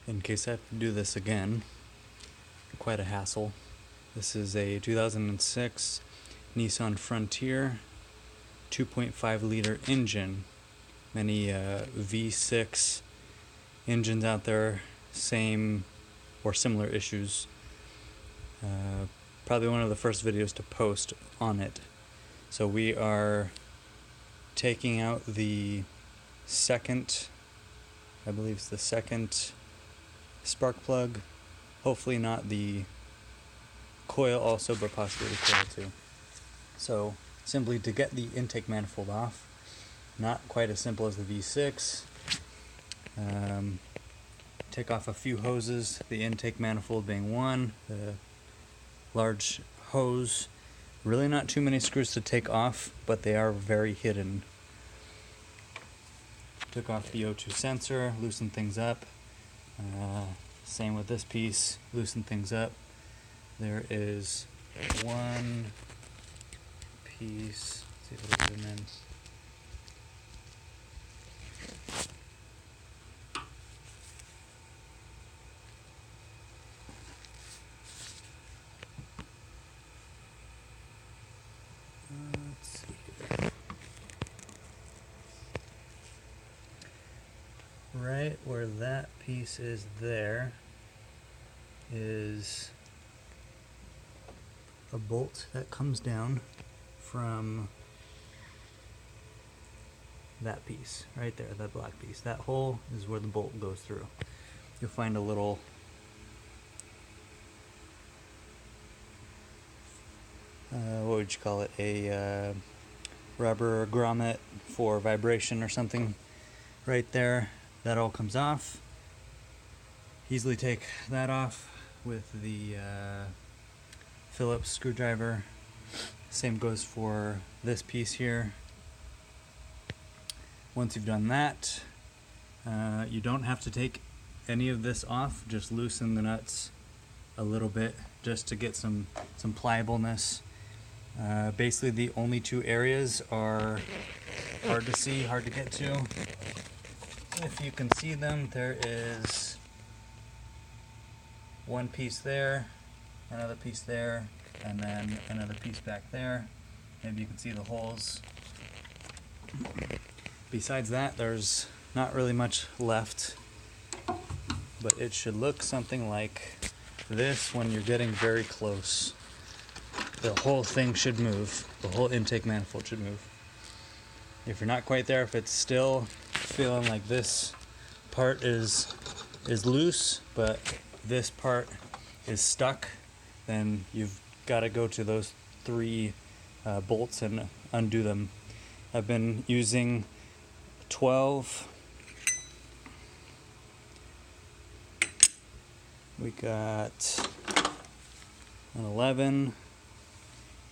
in case I have to do this again. Quite a hassle. This is a 2006 Nissan Frontier 2.5 liter engine. Many V6 engines out there, same or similar issues. Probably one of the first videos to post on it. So we are taking out the second, I believe it's the second spark plug. Hopefully not the coil also, but possibly the coil too. So simply to get the intake manifold off, not quite as simple as the V6. Take off a few hoses, the intake manifold being one, the large hose. Really not too many screws to take off, but they are very hidden. Took off the O2 sensor, loosened things up. Same with this piece, loosen things up. There is one piece, let's see if it'll zoom in. Let's see here. Right where that piece is, there is a bolt that comes down from that piece right there, that black piece. That hole is where the bolt goes through. You'll find a little what would you call it, a rubber grommet for vibration or something right there. That all comes off. Easily take that off with the Phillips screwdriver. Same goes for this piece here. Once you've done that, you don't have to take any of this off, just loosen the nuts a little bit just to get some pliableness. Basically the only two areas are hard to see, hard to get to. If you can see them, there is one piece there, another piece there, and then another piece back there. Maybe you can see the holes. Besides that, there's not really much left, but it should look something like this when you're getting very close. The whole thing should move. The whole intake manifold should move. If you're not quite there, if it's still feeling like this part is loose, but this part is stuck, then you've got to go to those three bolts and undo them. I've been using 12. We got an 11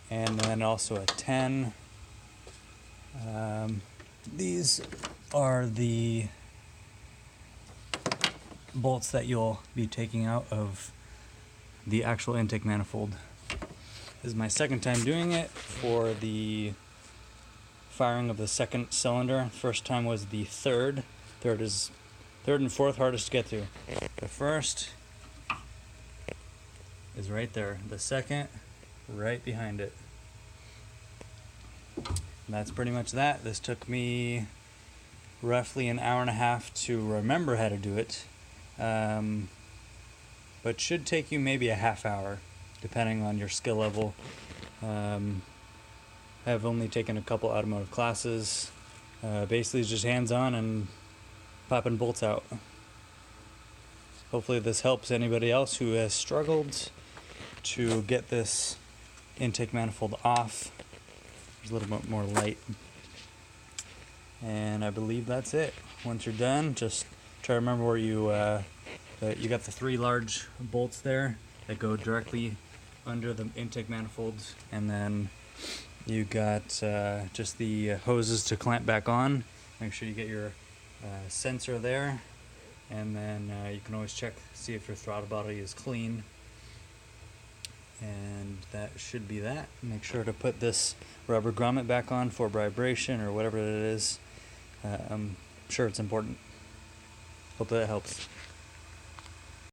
and then also a 10. These are the bolts that you'll be taking out of the actual intake manifold. This is my second time doing it for the firing of the second cylinder. First time was the third. Third and fourth hardest to get to. The first is right there. The second, right behind it. And that's pretty much that. This took me roughly an hour and a half to remember how to do it. But should take you maybe a half hour, depending on your skill level. I've only taken a couple automotive classes. Basically just hands-on and popping bolts out. Hopefully this helps anybody else who has struggled to get this intake manifold off. There's a little bit more light. And I believe that's it. Once you're done, just try to remember where you got the three large bolts there that go directly under the intake manifolds, and then you got just the hoses to clamp back on. Make sure you get your sensor there, and then you can always check, see if your throttle body is clean. And that should be that. Make sure to put this rubber grommet back on for vibration or whatever it is. I'm sure it's important. Hope that helps.